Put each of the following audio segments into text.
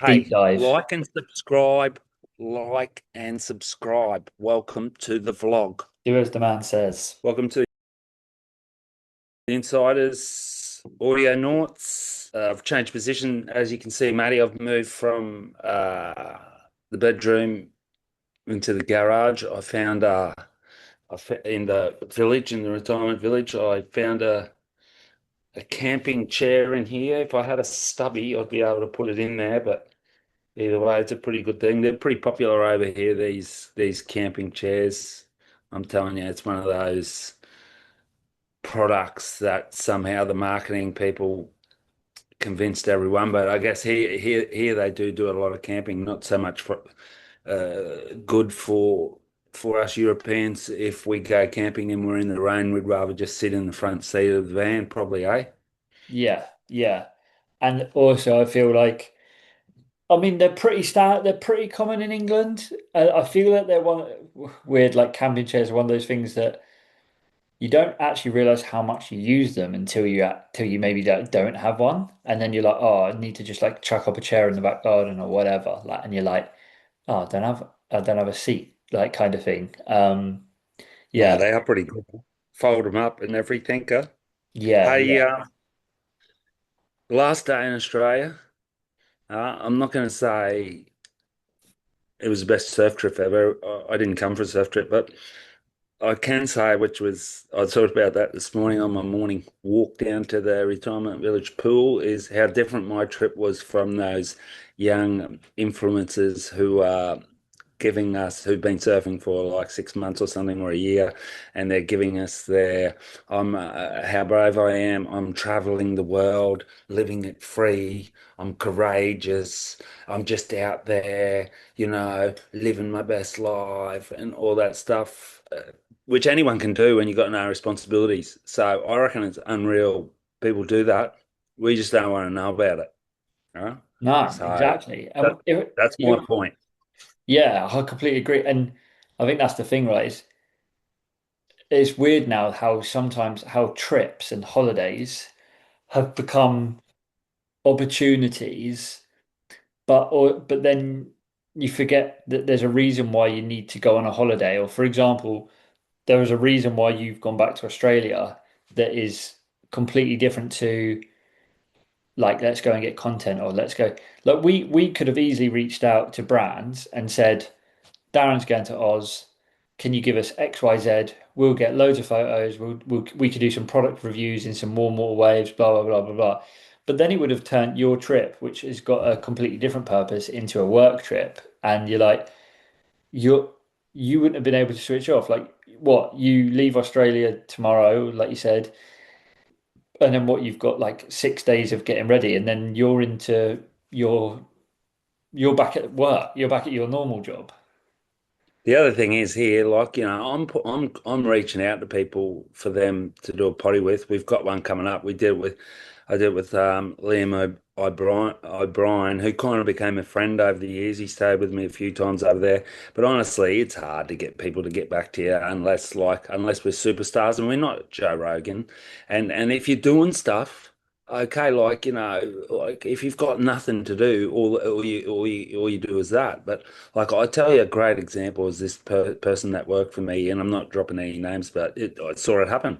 deep Hey, dive. like and subscribe. Welcome to the vlog. Do as the man says. Welcome to the Insiders Audio Noughts. I've changed position. As you can see, Matty, I've moved from the bedroom into the garage. In the village, in the retirement village, I found a camping chair in here. If I had a stubby, I'd be able to put it in there, but either way, it's a pretty good thing. They're pretty popular over here, these camping chairs. I'm telling you, it's one of those products that somehow the marketing people convinced everyone. But I guess here they do a lot of camping, not so much for good for us Europeans. If we go camping and we're in the rain, we'd rather just sit in the front seat of the van, probably, eh? Yeah, yeah. And also I feel like they're pretty common in England. I feel that they're one weird like camping chairs are one of those things that you don't actually realize how much you use them until you maybe don't have one. And then you're like, oh, I need to just like chuck up a chair in the back garden or whatever. Like and you're like, oh, I don't have a seat, like kind of thing. No, Yeah, they are pretty cool. Fold them up and everything. Huh? yeah, Hey, yeah. last day in Australia. I'm not going to say it was the best surf trip ever. I didn't come for a surf trip, but I can say, I thought about that this morning on my morning walk down to the retirement village pool, is how different my trip was from those young influencers who've been surfing for like 6 months or something or a year, and they're giving us how brave I am. I'm traveling the world, living it free. I'm courageous. I'm just out there, living my best life and all that stuff, which anyone can do when you've got no responsibilities. So I reckon it's unreal people do that. We just don't want to know about it. Right? No, So exactly. that, that's my point. Yeah, I completely agree. And I think that's the thing, right? It's weird now how sometimes how trips and holidays have become opportunities, but then you forget that there's a reason why you need to go on a holiday. Or for example, there is a reason why you've gone back to Australia that is completely different to like let's go and get content or let's go like we could have easily reached out to brands and said Darren's going to Oz. Can you give us XYZ? We'll get loads of photos. We could do some product reviews in some warm water waves, blah, blah, blah, blah, blah. But then it would have turned your trip, which has got a completely different purpose, into a work trip. And you're like, you're, you wouldn't have been able to switch off. Like, what? You leave Australia tomorrow, like you said, and then what? You've got like 6 days of getting ready, and then your, you're back at work. You're back at your normal job. The other thing is here, like, I'm reaching out to people for them to do a potty with. We've got one coming up. I did it with Liam O'Brien, who kind of became a friend over the years. He stayed with me a few times over there. But honestly, it's hard to get people to get back to you unless we're superstars, and we're not Joe Rogan. And if you're doing stuff. Okay, like if you've got nothing to do, all you do is that. But like I tell you, a great example is this person that worked for me, and I'm not dropping any names, but I saw it happen.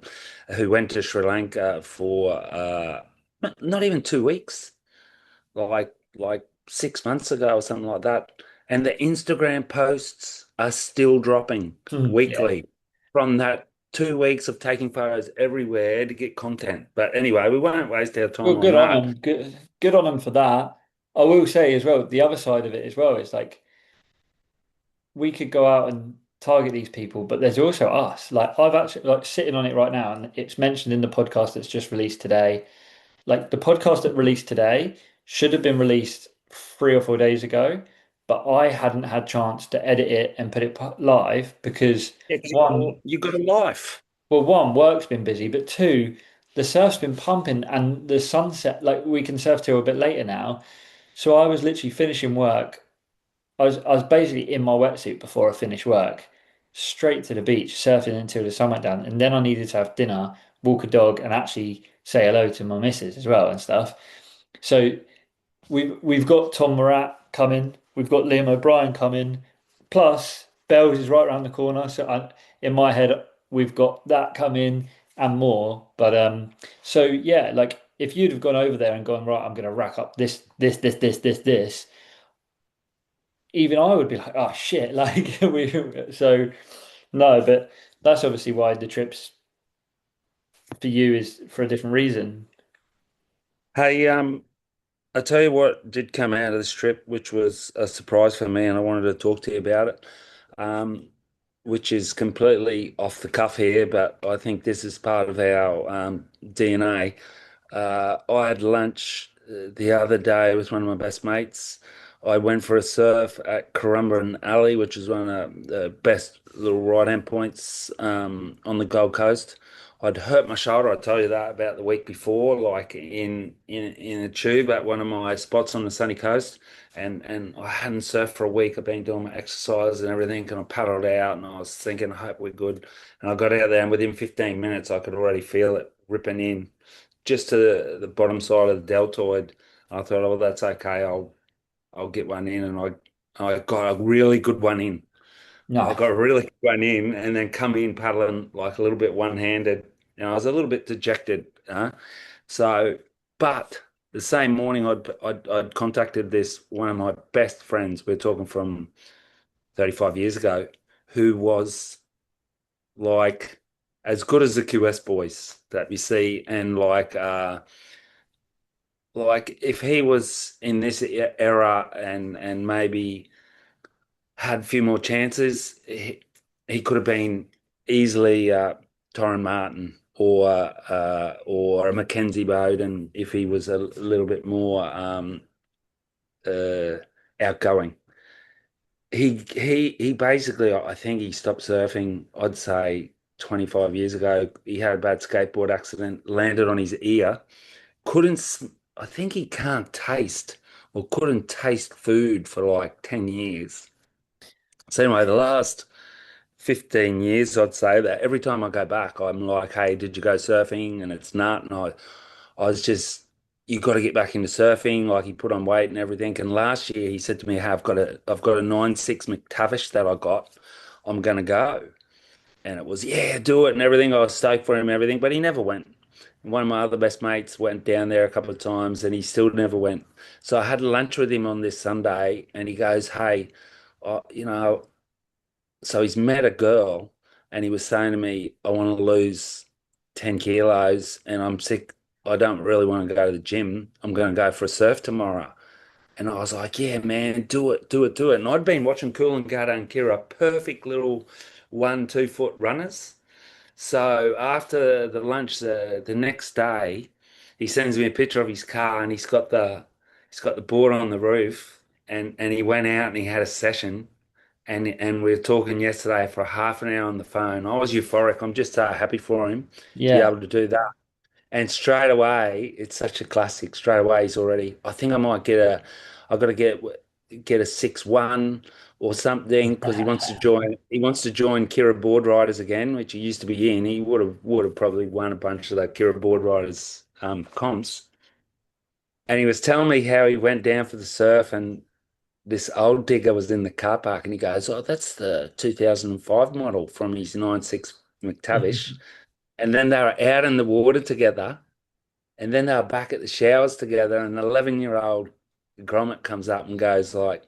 Who went to Sri Lanka for not even 2 weeks, like 6 months ago or something like that, and the Instagram posts are still dropping Yeah. weekly from that 2 weeks of taking photos everywhere to get content. But anyway, we won't waste our Well, time on good on that. them. Good on them for that. I will say as well, the other side of it as well is like we could go out and target these people, but there's also us. Like I've actually like sitting on it right now, and it's mentioned in the podcast that's just released today. Like the podcast that released today should have been released 3 or 4 days ago, but I hadn't had chance to edit it and put it live because It's one, you got a life. well, one, work's been busy, but two, the surf's been pumping and the sunset, like we can surf till a bit later now. So I was literally finishing work. I was basically in my wetsuit before I finished work, straight to the beach, surfing until the sun went down, and then I needed to have dinner, walk a dog, and actually say hello to my missus as well and stuff. So we've got Tom Murat coming. We've got Liam O'Brien coming. Plus, Bells is right around the corner. So in my head, we've got that coming and more. But so yeah, like if you'd have gone over there and gone, right, I'm going to rack up this, even I would be like, oh shit, like so no, but that's obviously why the trips for you is for a different reason. Hey, I tell you what did come out of this trip, which was a surprise for me, and I wanted to talk to you about it. Um, which is completely off the cuff here, but I think this is part of our DNA. I had lunch the other day with one of my best mates. I went for a surf at Currumbin Alley, which is one of the best little right-hand points on the Gold Coast. I'd hurt my shoulder, I tell you that, about the week before, like in a tube at one of my spots on the sunny coast. And I hadn't surfed for a week. I've been doing my exercise and everything, and I paddled out, and I was thinking, I hope we're good. And I got out there, and within 15 minutes, I could already feel it ripping in just to the bottom side of the deltoid. I thought, oh, well, that's okay. I'll get one in, and I got a really good one in. I No, got a really good one in, and then come in paddling like a little bit one-handed. I was a little bit dejected. So, but the same morning, I'd contacted this one of my best friends. We're talking from 35 years ago, who was like as good as the QS boys that we see, and like if he was in this era and maybe had a few more chances, he could have been easily Torren Martin or a Mackenzie Bowden if he was a little bit more uh, outgoing. He basically, I think he stopped surfing, I'd say 25 years ago. He had a bad skateboard accident, landed on his ear, couldn't, I think he can't taste or couldn't taste food for like 10 years. So anyway, the last 15 years, I'd say that every time I go back, I'm like, hey, did you go surfing? And it's not. And I was just, you got to get back into surfing. Like he put on weight and everything. And last year he said to me, hey, I've got a 9.6 McTavish that I got. I'm going to go. And it was, yeah, do it and everything. I was stoked for him and everything, but he never went. One of my other best mates went down there a couple of times and he still never went. So I had lunch with him on this Sunday and he goes, hey, you know, so he's met a girl and he was saying to me, I want to lose 10 kilos and I'm sick. I don't really want to go to the gym. I'm going to go for a surf tomorrow. And I was like, yeah, man, do it, do it, do it. And I'd been watching Coolangatta and Kira, perfect little 1, 2 foot runners. So after the lunch the next day, he sends me a picture of his car and he's got the board on the roof and he went out and he had a session and we were talking yesterday for half an hour on the phone. I was euphoric. I'm just so happy for him to be yeah. able to do that. And straight away, it's such a classic. Straight away, he's already. I think I might I've got to get a 6-1 or something because he wants to join. He wants to join Kira Board Riders again, which he used to be in. He would have probably won a bunch of the Kira Board Riders comps. And he was telling me how he went down for the surf and this old digger was in the car park and he goes, oh, that's the 2005 model from his 9.6 McTavish. And then they were out in the water together and then they were back at the showers together and an 11-year-old grommet comes up and goes like,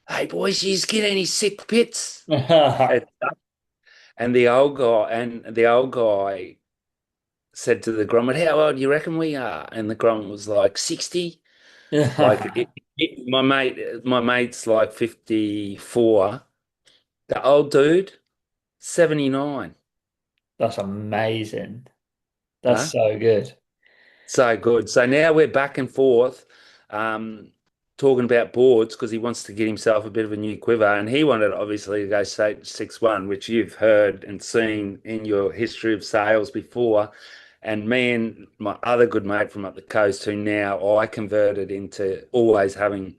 hey, boys, you get any sick pits? And the old guy said to the grommet, how old do you reckon we are? And the grommet was like 60. Like my mate's like 54. The old dude, 79. That's amazing. That's Huh? so good. So good. So now we're back and forth talking about boards because he wants to get himself a bit of a new quiver. And he wanted obviously to go say 6-1, which you've heard and seen in your history of sales before. And me and my other good mate from up the coast, who now I converted into always having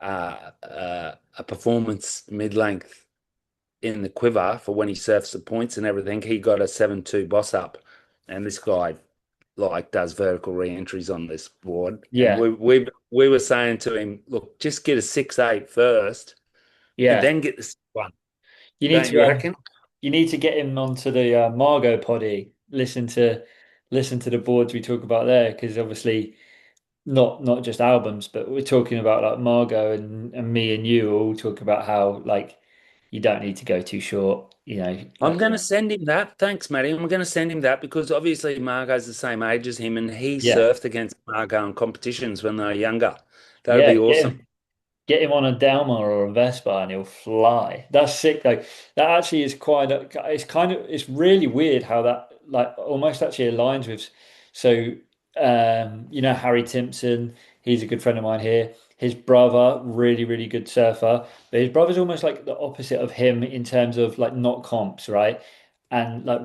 a performance mid-length in the quiver for when he surfs the points and everything. He got a 7-2 boss up. And this guy like does vertical re-entries on this board, and Yeah, we were saying to him, look, just get a 6.8 first, and yeah. then get the 6.1. You need Don't to you reckon? you need to get him onto the Margot poddy. Listen to the boards we talk about there, because obviously not just albums, but we're talking about like Margot and me and you all talk about how like you don't need to go too short. I'm Like going to send him that. Thanks, Matty. I'm going to send him that because obviously Margot's the same age as him, and he yeah, surfed against Margot in competitions when they were younger. That'd yeah. be awesome. Get him on a Delma or a Vespa and he'll fly. That's sick. Like that actually is it's really weird how that like almost actually aligns with so Harry Timpson, he's a good friend of mine here. His brother, really, really good surfer. But his brother's almost like the opposite of him in terms of like not comps, right? And like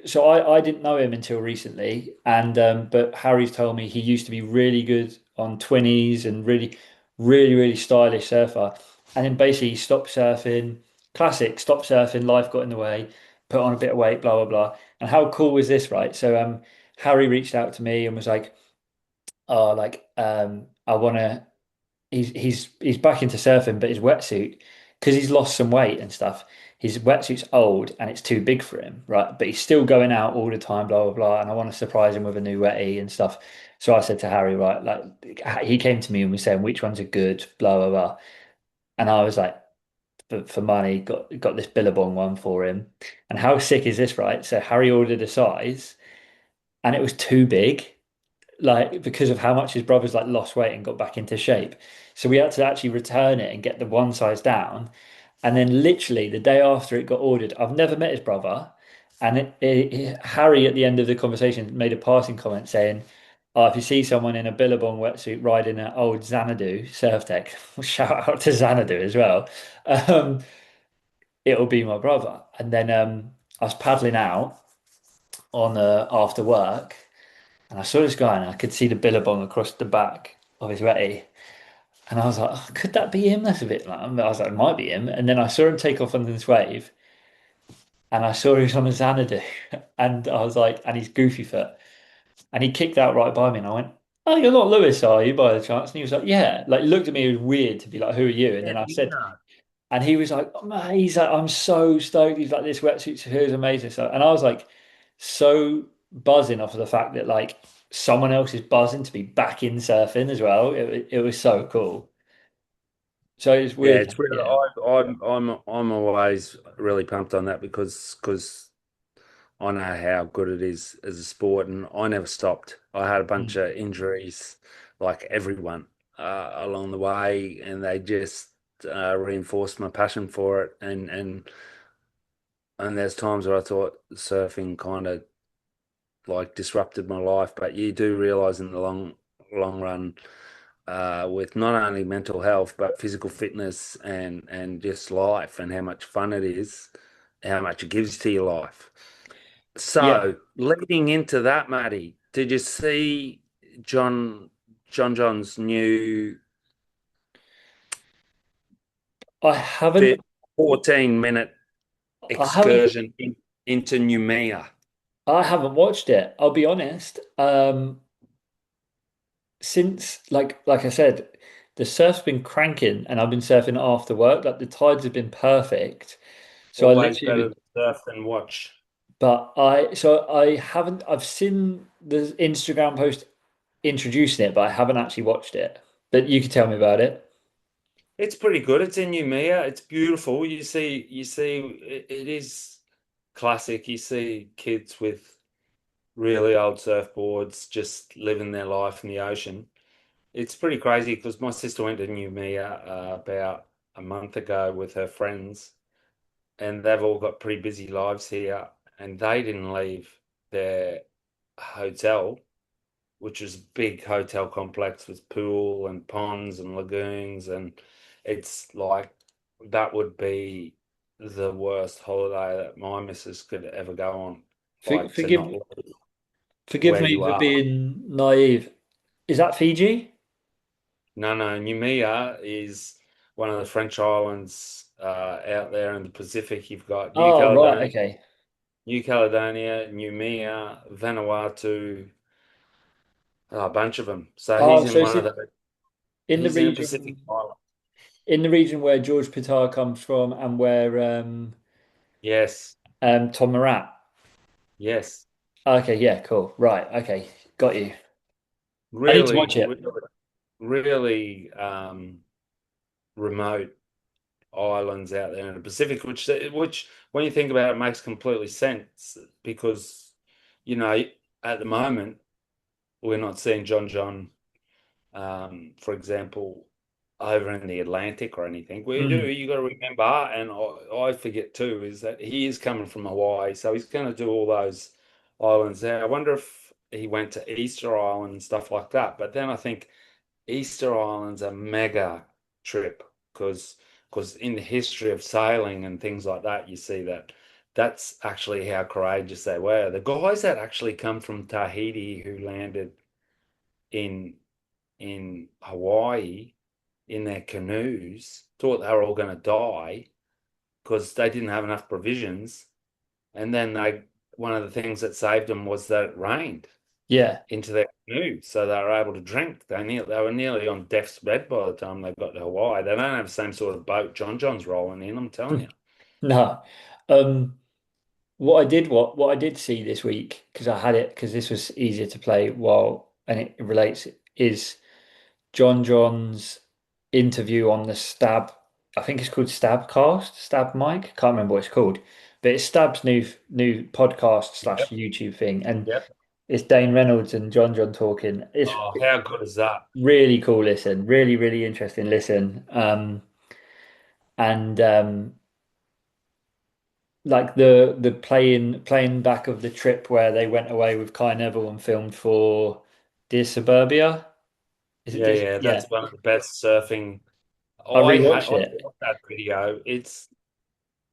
so I didn't know him until recently. And but Harry's told me he used to be really good on 20s and really, really stylish surfer. And then basically he stopped surfing, classic, stopped surfing, life got in the way, put on a bit of weight, blah, blah, blah. And how cool was this, right? So Harry reached out to me and was like, oh, like I wanna he's back into surfing, but his wetsuit, because he's lost some weight and stuff, his wetsuit's old and it's too big for him, right? But he's still going out all the time, blah blah blah. And I want to surprise him with a new wetty and stuff. So I said to Harry, right, like he came to me and was saying which ones are good, blah blah blah. And I was like, for money, got this Billabong one for him. And how sick is this, right? So Harry ordered a size and it was too big, like because of how much his brother's like lost weight and got back into shape. So we had to actually return it and get the one size down. And then literally the day after it got ordered, I've never met his brother. And Harry at the end of the conversation made a passing comment saying, "Oh, if you see someone in a Billabong wetsuit riding an old Xanadu surf deck, shout out to Xanadu as well. Um, it'll be my brother." And then I was paddling out on after work, and I saw this guy, and I could see the billabong across the back of his wetty. And I was like, oh, could that be him? That's a bit like, I was like, it might be him. And then I saw him take off on this wave, and I saw he was on a Xanadu. And I was like, and he's goofy foot. And he kicked out right by me. And I went, oh, you're not Lewis, are you, by the chance? And he was like, yeah. Like, looked at me, it was weird to be like, who are you? And Yeah, then I said, yeah. and he was like, oh, man, he's like, I'm so stoked. He's like, this wetsuit here is amazing. So, and I was like, so buzzing off of the fact that like someone else is buzzing to be back in surfing as well. It was so cool. So it's Yeah, weird. it's really. Yeah. I'm always really pumped on that because I know how good it is as a sport, and I never stopped. I had a bunch Mm. of injuries, like everyone, along the way, and they just reinforced my passion for it. And there's times where I thought surfing kind of like disrupted my life, but you do realize in the long run, with not only mental health but physical fitness and just life and how much fun it is, how much it gives to your life. Yeah. So, leading into that, Matty, did you see John John's new I haven't 14-minute I haven't excursion into Noumea? I haven't watched it. I'll be honest. Since like I said, the surf's been cranking and I've been surfing after work. Like the tides have been perfect. So I Always literally better to surf than watch. But I haven't, I've seen the Instagram post introducing it, but I haven't actually watched it. But you could tell me about it. It's pretty good. It's in Noumea. It's beautiful. You see, it is classic. You see kids with really old surfboards just living their life in the ocean. It's pretty crazy because my sister went to Noumea about a month ago with her friends, and they've all got pretty busy lives here, and they didn't leave their hotel, which is a big hotel complex with pool and ponds and lagoons, and it's like that would be the worst holiday that my missus could ever go on, like to not Forgive leave forgive where me you for are. being naive. Is that Fiji? No, no, Noumea is one of the French islands out there in the Pacific. You've got New Oh, right, Caledonia, okay. New Caledonia, Noumea, Vanuatu, a bunch of them. So Oh, he's so in it's one of the, in the he's in a Pacific region island. where George Pitar comes from and where Yes, Tom Murat. yes. Okay, yeah, cool. Right, okay, got you. I need to Really, watch it. really, really remote islands out there in the Pacific, which when you think about it makes completely sense because, you know, at the moment we're not seeing John, for example, over in the Atlantic or anything. We do, Mm. you got to remember, and I forget too, is that he is coming from Hawaii, so he's going to do all those islands there. I wonder if he went to Easter Island and stuff like that. But then I think Easter Island's a mega trip because in the history of sailing and things like that, you see that that's actually how courageous they were. The guys that actually come from Tahiti who landed in Hawaii in their canoes thought they were all going to die because they didn't have enough provisions. And then one of the things that saved them was that it rained Yeah. into their canoe, so they were able to drink. They were nearly on death's bed by the time they got to Hawaii. They don't have the same sort of boat John's rolling in, I'm telling you. No. What I did see this week because I had it because this was easier to play while and it relates is John's interview on the Stab. I think it's called Stabcast, Stab Mike. Can't remember what it's called, but it's Stab's new podcast slash Yep, YouTube thing, and yep. it's Dane Reynolds and John talking. It's Oh, how good is that? really cool. Listen, really interesting. Listen, and like the playing back of the trip where they went away with Kai Neville and filmed for Dear Suburbia. Is it Yeah, this? yeah, Yeah, that's one of the best surfing. I I rewatched it. love that video. It's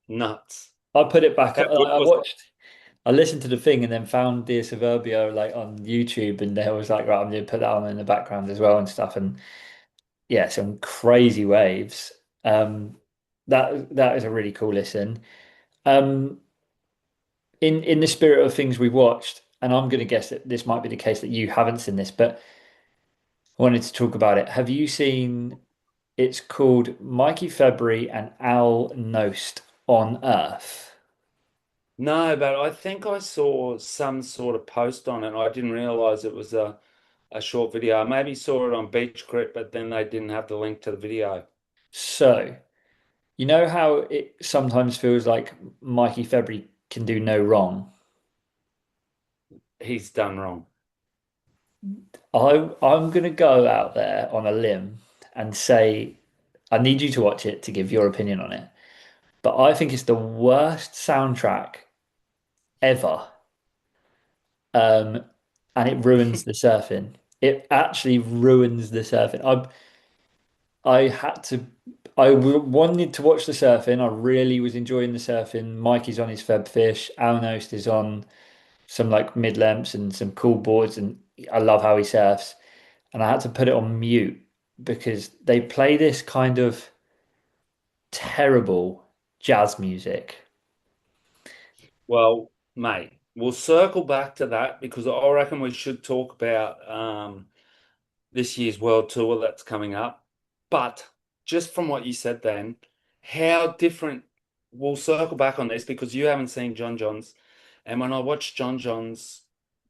nuts. I put it back. How good I was it? watched. I listened to the thing and then found Dear Suburbia like on YouTube, and I was like, right, I'm gonna put that on in the background as well and stuff. And yeah, some crazy waves. Um, that is a really cool listen. Um, in the spirit of things we've watched, and I'm gonna guess that this might be the case that you haven't seen this, but I wanted to talk about it. Have you seen? It's called Mikey February and Al Nost on Earth. No, but I think I saw some sort of post on it. I didn't realize it was a short video. I maybe saw it on Beach Crit, but then they didn't have the link to the video. So, you know how it sometimes feels like Mikey February can do no wrong? He's done wrong. I'm gonna go out there on a limb and say I need you to watch it to give your opinion on it. But I think it's the worst soundtrack ever. Um, and it ruins the surfing. It actually ruins the surfing. I had to. Wanted to watch the surfing. I really was enjoying the surfing. Mikey's on his Feb Fish. Alnost is on some like mid lengths and some cool boards, and I love how he surfs. And I had to put it on mute because they play this kind of terrible jazz music. Well, mate, we'll circle back to that because I reckon we should talk about this year's World Tour that's coming up. But just from what you said then, how different, we'll circle back on this because you haven't seen John's. And when I watched John's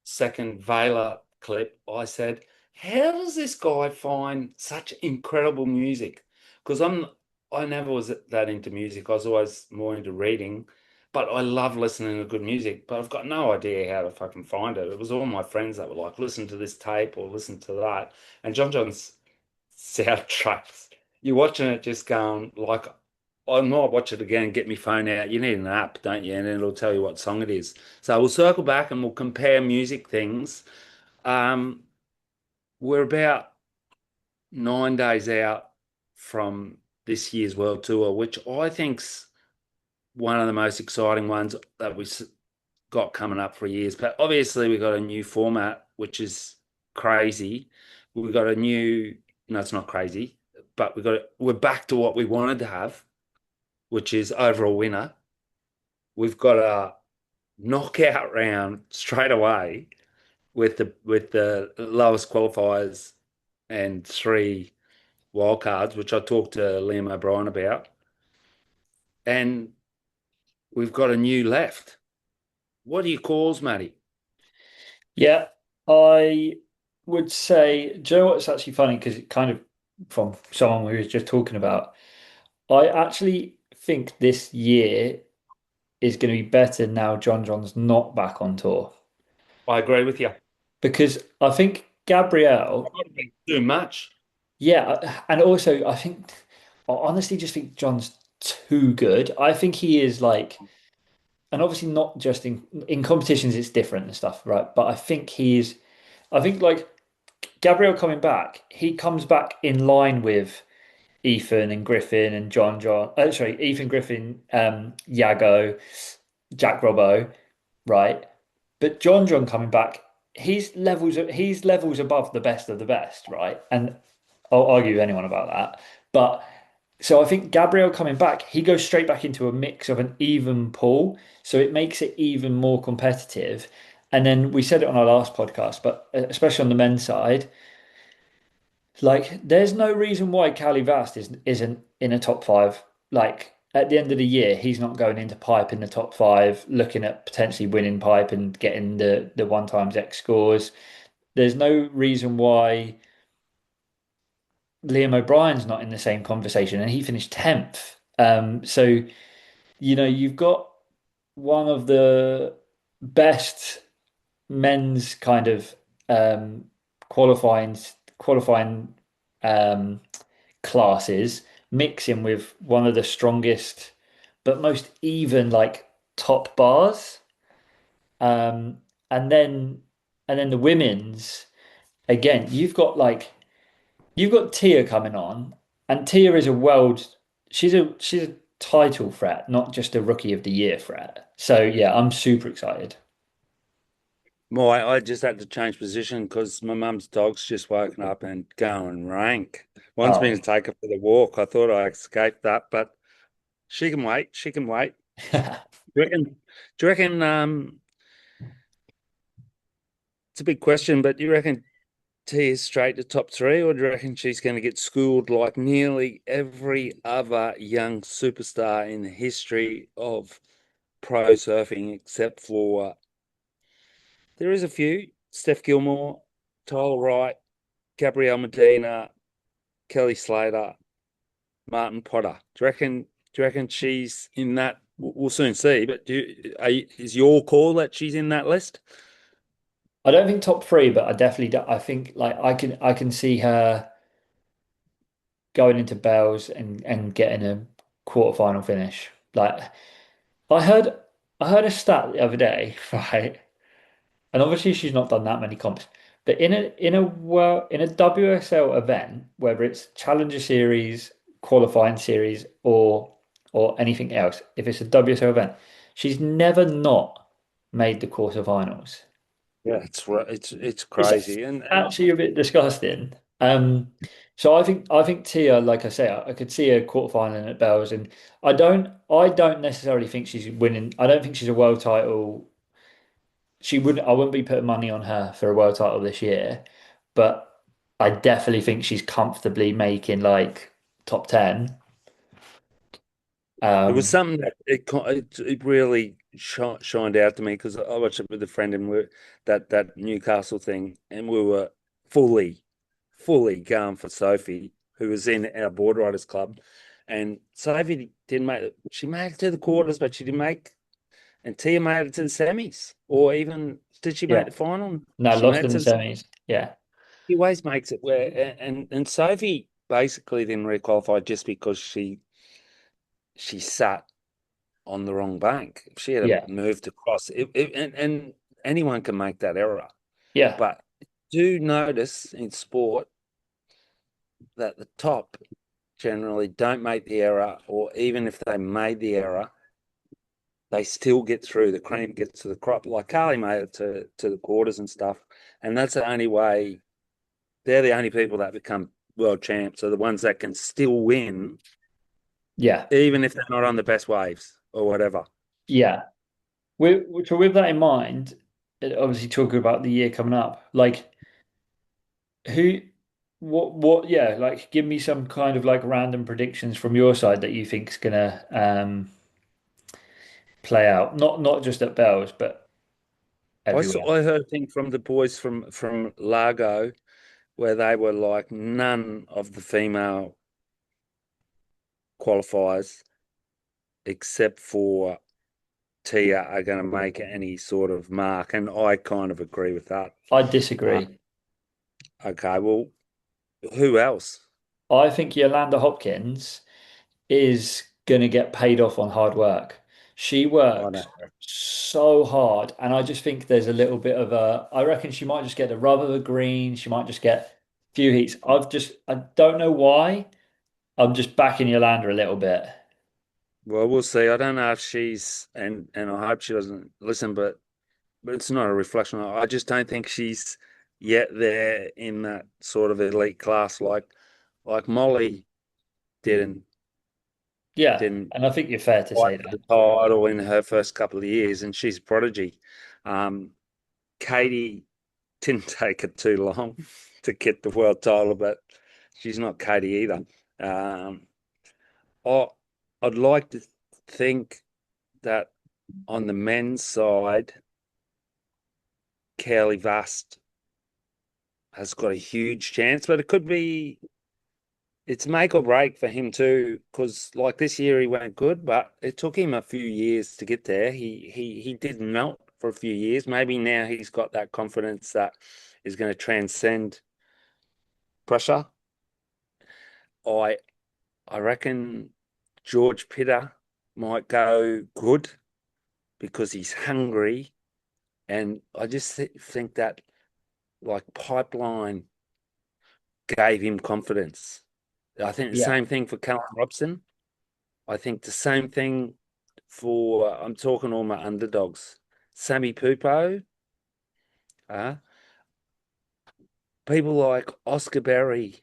second Vela clip, I said, how does this guy find such incredible music? Because I never was that into music. I was always more into reading, but I love listening to good music. But I've got no idea how to fucking find it. It was all my friends that were like, listen to this tape or listen to that. And John's soundtracks, you're watching it just going like, I might watch it again, get my phone out. You need an app, don't you? And it'll tell you what song it is. So we'll circle back and we'll compare music things. Um, we're about 9 days out from this year's World Tour, which I think's one of the most exciting ones that we've got coming up for years. But obviously, we've got a new format, which is crazy. We've got a new, no, it's not crazy, but we're back to what we wanted to have, which is overall winner. We've got knockout round straight away with the lowest qualifiers and three wild cards, which I talked to Liam O'Brien about, and we've got a new left. What are your calls, Matty? Yeah, I would say, do you know what's actually funny? Because it kind of from someone we was just talking about, I actually think this year is going to be better now John John's not back on tour. I agree with you. Because I think Gabrielle, Too much. yeah, and also I think I honestly just think John's too good. I think he is like, and obviously not just in competitions, it's different and stuff, right? But I think like Gabriel coming back, he comes back in line with Ethan and Griffin and John. Sorry, Ethan Griffin, Yago, Jack Robbo, right? But John coming back, he's levels above the best of the best, right? And I'll argue with anyone about that. But so I think Gabriel coming back, he goes straight back into a mix of an even pool, so it makes it even more competitive. And then we said it on our last podcast, but especially on the men's side, like there's no reason why Cali Vast isn't in a top five. Like at the end of the year, he's not going into pipe in the top five, looking at potentially winning pipe and getting the one times X scores. There's no reason why Liam O'Brien's not in the same conversation, and he finished 10th. So you've got one of the best men's kind of um, qualifying qualifying um, classes, mixing with one of the strongest but most even like top bars. Um, and then the women's again, you've got Tia coming on, and Tia is a world. She's a title threat, not just a rookie of the year threat. So yeah, I'm super excited. I just had to change position because my mum's dog's just woken up and going rank. Wants me Oh, to take her for the walk. I thought I escaped that, but she can wait. She can wait. Do you reckon? Do you reckon? It's a big question, but do you reckon T is straight to top three, or do you reckon she's going to get schooled like nearly every other young superstar in the history of pro surfing, except for there is a few: Steph Gilmore, Tyler Wright, Gabrielle Medina, Kelly Slater, Martin Potter. Do you reckon she's in that? We'll soon see. But is your call that she's in that list? I don't think top three, but I definitely do, I think like I can see her going into Bells and getting a quarterfinal finish. Like I heard I heard a stat the other day, right? And obviously she's not done that many comps, but in a WSL event, whether it's Challenger Series, qualifying series, or anything else, if it's a WSL event, she's never not made the quarterfinals. Yeah, it's right. It's It's crazy, and actually a bit disgusting. So I think Tia, like I say, I could see a quarterfinal at Bells, and I don't necessarily think she's winning. I don't think she's a world title. I wouldn't be putting money on her for a world title this year, but I definitely think she's comfortably making like top 10. it was Um, something that it really shined out to me because I watched it with a friend and that Newcastle thing, and we were fully going for Sophie, who was in our board riders club, and Sophie didn't make it. She made it to the quarters, but she didn't make. And Tia made it to the semis, or even did she make yeah, the final? no, She lost made it in the to the. semis. Yeah, He always makes it where, and Sophie basically didn't requalify just because she sat on the wrong bank. If she had yeah, moved across, and anyone can make that error. yeah, But do notice in sport that the top generally don't make the error, or even if they made the error, they still get through. The cream gets to the crop. Like Carly made it to the quarters and stuff, and that's the only way. They're the only people that become world champs. Are the ones that can still win, yeah, even if they're not on the best waves or whatever. yeah. with that in mind, obviously talking about the year coming up, like who, yeah, like give me some kind of like random predictions from your side that you think's gonna play out. Not just at Bells, but everywhere. I heard a thing from the boys from Largo where they were like none of the female qualifiers except for Tia are going to make any sort of mark, and I kind of agree with that. I Uh, disagree. okay, well, who else? I think Yolanda Hopkins is going to get paid off on hard work. She I know. works so hard, and I just think there's a little bit of a. I reckon she might just get the rub of the green. She might just get a few heats. I don't know why. I'm just backing Yolanda a little bit. Well, we'll see. I don't know if she's and I hope she doesn't listen, but it's not a reflection. I just don't think she's yet there in that sort of elite class like Molly didn't Yeah, didn't and I think you're fair to fight say for that. the title in her first couple of years, and she's a prodigy. Um, Katie didn't take it too long to get the world title, but she's not Katie either. Um, I, I'd like to think that on the men's side, Curly Vast has got a huge chance, but it could be it's make or break for him too. Because like this year he went good, but it took him a few years to get there. He did melt for a few years. Maybe now he's got that confidence that is going to transcend pressure. I I reckon George Pitter might go good because he's hungry, and I just think that like Pipeline gave him confidence. I think the Yeah. same thing for Callum Robson. I think the same thing for I'm talking all my underdogs. Sammy Pupo, uh, people like Oscar Berry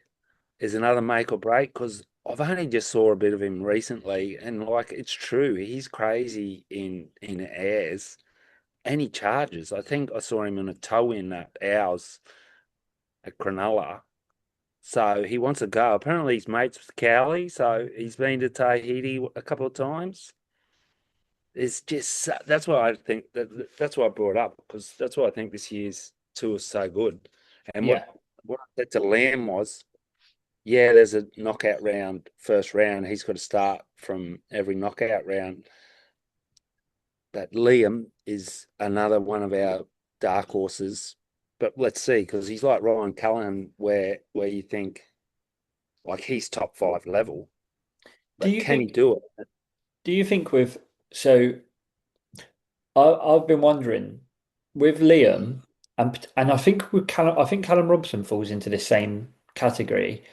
is another make or break because I've only just saw a bit of him recently, and like it's true, he's crazy in airs and he charges. I think I saw him in a toe in at ours at Cronulla. So he wants to go. Apparently he's mates with Cowley, so he's been to Tahiti a couple of times. It's just that's why I think that's why I brought up because that's why I think this year's tour is so good. And Yeah. what I said to Lamb was, yeah, there's a knockout round, first round. He's got to start from every knockout round. But Liam is another one of our dark horses. But let's see, because he's like Ryan Cullen, where you think like he's top five level, Do but you can he think do it? do you think with so I've been wondering with Liam and I think with Callum I think Callum Robson falls into the same category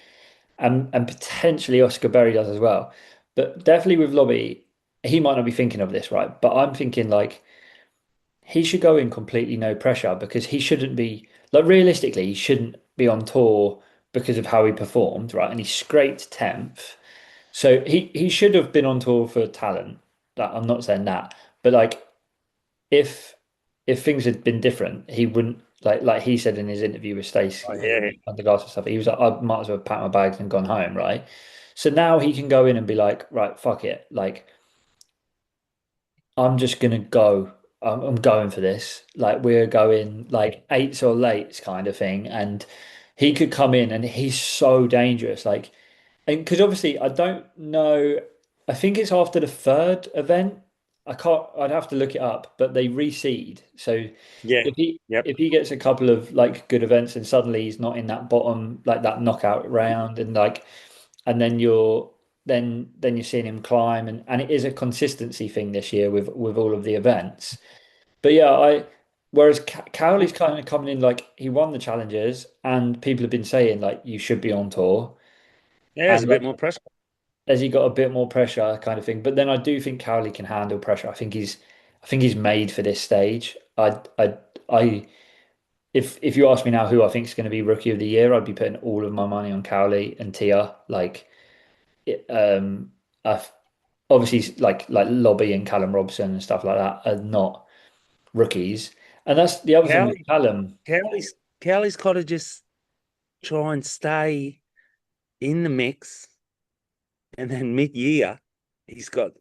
and potentially Oscar Berry does as well. But definitely with Lobby, he might not be thinking of this, right? But I'm thinking like he should go in completely no pressure because he shouldn't be like realistically, he shouldn't be on tour because of how he performed, right? And he scraped 10th. So he should have been on tour for talent. Like, I'm not saying that, but like if if things had been different, he wouldn't like he said in his interview with Oh, Stacey yeah. on the glass and stuff. He was like, I might as well pack my bags and gone home, right? So now he can go in and be like, right, fuck it, like I'm just gonna go. I'm going for this. Like we're going like eights or lates kind of thing, and he could come in and he's so dangerous. Like and because obviously I don't know, I think it's after the third event. I can't. I'd have to look it up, but they reseed. So Yeah. Yep. if he gets a couple of like good events and suddenly he's not in that bottom like that knockout round and like and then you're seeing him climb and it is a consistency thing this year with all of the events. But yeah, I whereas Cowley's kind of coming in like he won the challenges and people have been saying like you should be on tour. Yeah, there's And a like bit more pressure. has he got a bit more pressure kind of thing. But then I do think Cowley can handle pressure. I think he's made for this stage. I if you ask me now who I think is going to be rookie of the year, I'd be putting all of my money on Cowley and Tia. Like it, I've obviously like Lobby and Callum Robson and stuff like that are not. rookies. And that's the other thing with Cowley, Callum. Cowley's got to just try and stay in the mix, and then mid-year, he's got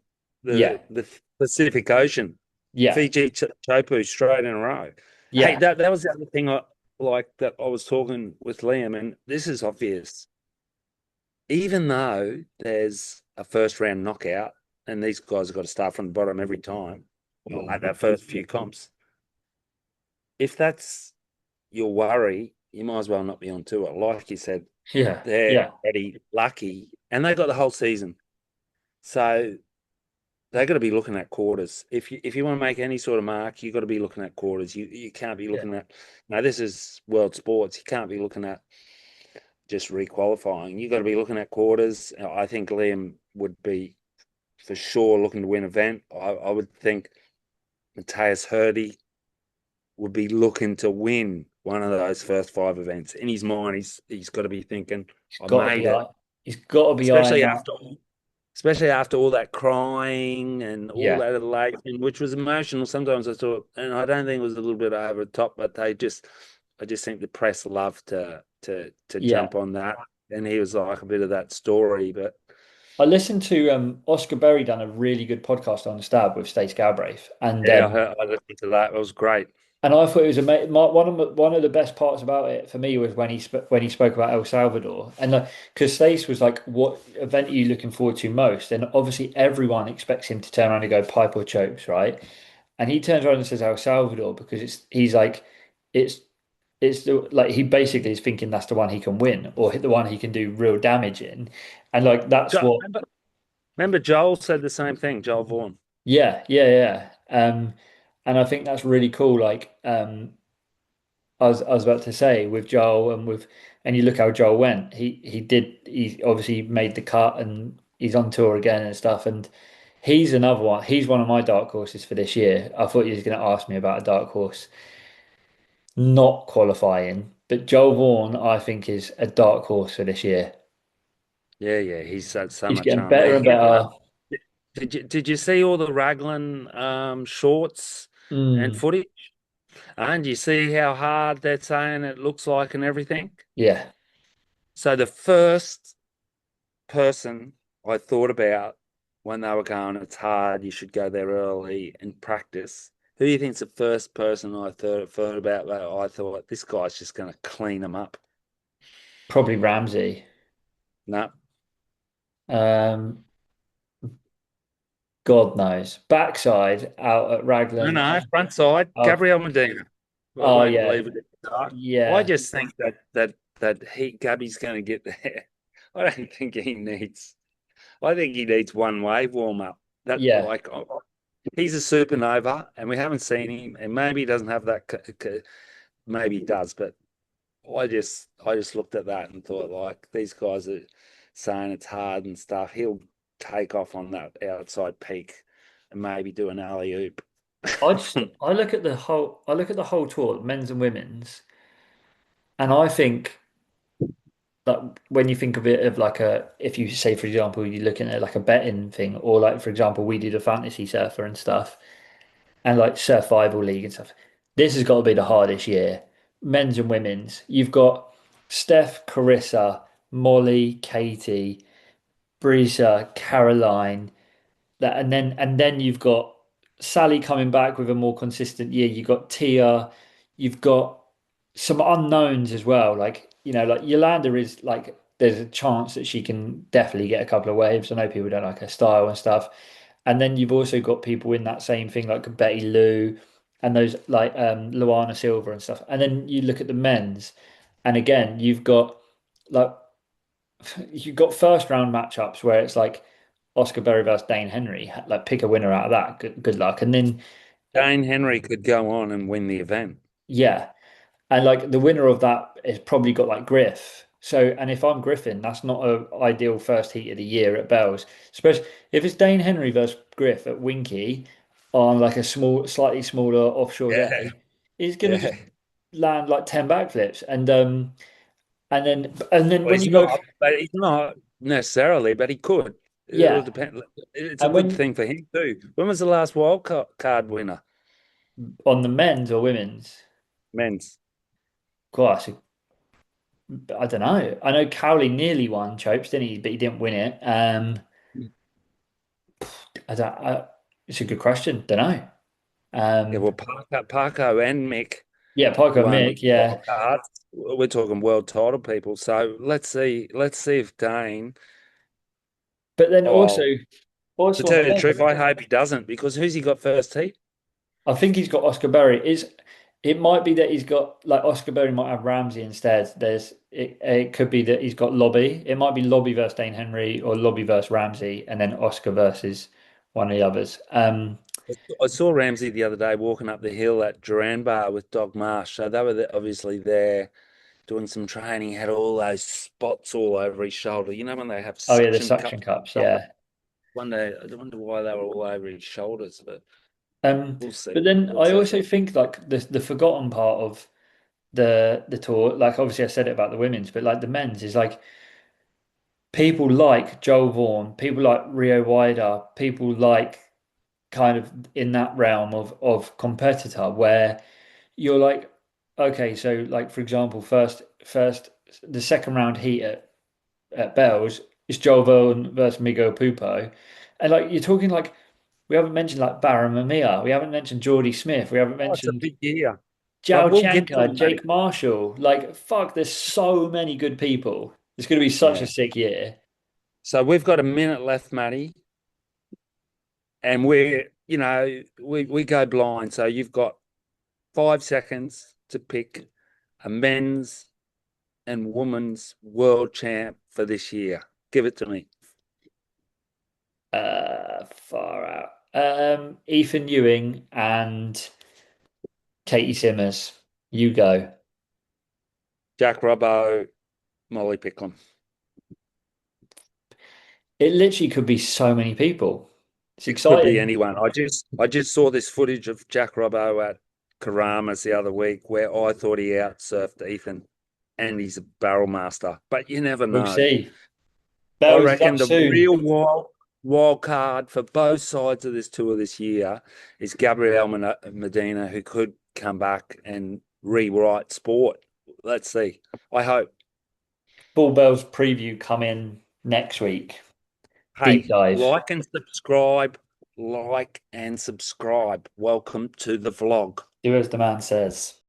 Yeah, the Pacific Ocean, yeah, Fiji Chopu straight in a row. Hey, yeah, that was the other thing I like that I was talking with Liam, and this is obvious. Even though there's a first round knockout, and these guys have got to start from the bottom every time, at that first few comps. If that's your worry, you might as well not be on tour. Like you said, yeah, they're yeah, already lucky, and they got the whole season. So they're going to be looking at quarters. If you want to make any sort of mark, you've got to be looking at quarters. You can't be yeah, looking at no. This is world sports. You can't be looking at just requalifying. You've got to be looking at quarters. I think Liam would be for sure looking to win event. I would think Matthias Hurdy would be looking to win one of those first five events. In his mind, he's got to be thinking, he's I got to made be it. he's got to be eyeing Especially that. after all that crying and all Yeah, that elation, which was emotional. Sometimes I thought, and I don't think it was a little bit over the top, but I just think the press loved to yeah. jump on that, and he was like a bit of that story. But I listened to Oscar Berry done a really good podcast on the Stab with Stace Galbraith, yeah, I listened to that. It was great. and I thought it was amazing. One of the best parts about it for me was when he spoke about El Salvador, and because Stace was like, "What event are you looking forward to most?" And obviously everyone expects him to turn around and go pipe or chokes, right? And he turns around and says El Salvador because he's like it's like he basically is thinking that's the one he can win or hit the one he can do real damage in, and like that's what. Remember Joel said the same thing, Joel Vaughan. Yeah, yeah, yeah. And I think that's really cool. Like, I was about to say with Joel and you look how Joel went. He obviously made the cut and he's on tour again and stuff. And he's another one. He's one of my dark horses for this year. I thought you was going to ask me about a dark horse not qualifying, but Joel Vaughan, I think, is a dark horse for this year. Yeah, he's had so He's much getting charm. better and better. Did you see all the Raglan shorts and Mm, footage? And you see how hard they're saying it looks like and everything? yeah. So the first person I thought about when they were going, it's hard, you should go there early and practice. Who do you think's the first person I thought about that I thought this guy's just going to clean them up? Probably Ramsey. No, Um, God knows. Backside out at Raglan. no, front side, Oh, Gabriel Medina. I oh won't yeah, leave it at that. I yeah, just think that Gabby's going to get there. I don't think he needs. I think he needs one wave warm up. That yeah. like he's a supernova, and we haven't seen him. And maybe he doesn't have that. Maybe he does, but I just looked at that and thought like these guys are saying it's hard and stuff. He'll take off on that outside peak and maybe do an alley oop. I look at the whole tour, men's and women's, and I think that when you think of it of like if you say for example you're looking at like a betting thing, or like for example we do the fantasy surfer and stuff, and like survival league and stuff. This has got to be the hardest year, men's and women's. You've got Steph, Carissa, Molly, Katie, Brisa, Caroline. That and then you've got Sally coming back with a more consistent year. You've got Tia, you've got some unknowns as well. Like, like Yolanda is like there's a chance that she can definitely get a couple of waves. I know people don't like her style and stuff. And then you've also got people in that same thing like Betty Lou and those like Luana Silva and stuff. And then you look at the men's, and again like you've got first round matchups where it's like Oscar Berry versus Dane Henry. Like pick a winner out of that. Good luck. And then uh, Dane Henry could go on and win the event. yeah, and like the winner of that has probably got like Griff. So and if I'm Griffin, that's not a ideal first heat of the year at Bells. Especially if it's Dane Henry versus Griff at Winky on like a slightly smaller offshore Yeah, day, he's gonna yeah. just land like 10 backflips. And then Well, when you go, he's not necessarily, but he could. It'll yeah, depend. It's a and good when thing for him too. When was the last wild card winner? On the men's or women's? men's. Gosh, I don't know. I know Cowley nearly won Chopes, didn't he? But he didn't win it. I don't. It's a good question. Don't know. Yeah, Um, well, Parko and Mick yeah, Parker won Mick. Yeah, wild cards. We're talking world title people. So let's see if Dane. but then also, Oh, to also on tell the you the truth, men, I hope he doesn't because who's he got first heat? I think he's got Oscar Berry. Is it might be that he's got like Oscar Berry might have Ramsey instead. It could be that he's got Lobby. It might be Lobby versus Dane Henry or Lobby versus Ramsey, and then Oscar versus one of the others. I saw Ramsey the other day walking up the hill at Duran Bar with Dog Marsh. So they were obviously there doing some training. He had all those spots all over his shoulder. You know when they have Oh yeah, the suction suction cups? cups. I Yeah. wonder why they were all over his shoulders, but Um, we'll see. but then We'll I see. also think like the forgotten part of the tour, like obviously I said it about the women's, but like the men's is like people like Joel Vaughan, people like Rio Wider, people like kind of in that realm of competitor where you're like, okay, so like for example, first the second round heat at Bells is Joel Vaughan versus Miguel Pupo, and like you're talking like we haven't mentioned like Barra Mamiya, we haven't mentioned Geordie Smith, we haven't Oh, it's a mentioned big year. But Zhao we'll get to Chanka, him, buddy. Jake Marshall. Like, fuck, there's so many good people. It's going to be such a Yeah. sick year. So we've got a minute left, Matty, and we go blind. So you've got 5 seconds to pick a men's and women's world champ for this year. Give it to me. Far out. Ethan Ewing and Katie Simmers. You go. Jack Robbo, Molly Picklum. It literally could be so many people. It's It could be exciting. anyone. I just saw this footage of Jack Robbo at Karamas the other week where I thought he outsurfed Ethan, and he's a barrel master. But you never We'll know. see. I Bells is reckon up the soon. real wild card for both sides of this tour this year is Gabriel Medina, who could come back and rewrite sport. Let's see. I hope. Full Bells preview coming next week. Deep Hey, dive. like and subscribe. Welcome to the vlog. Do as the man says.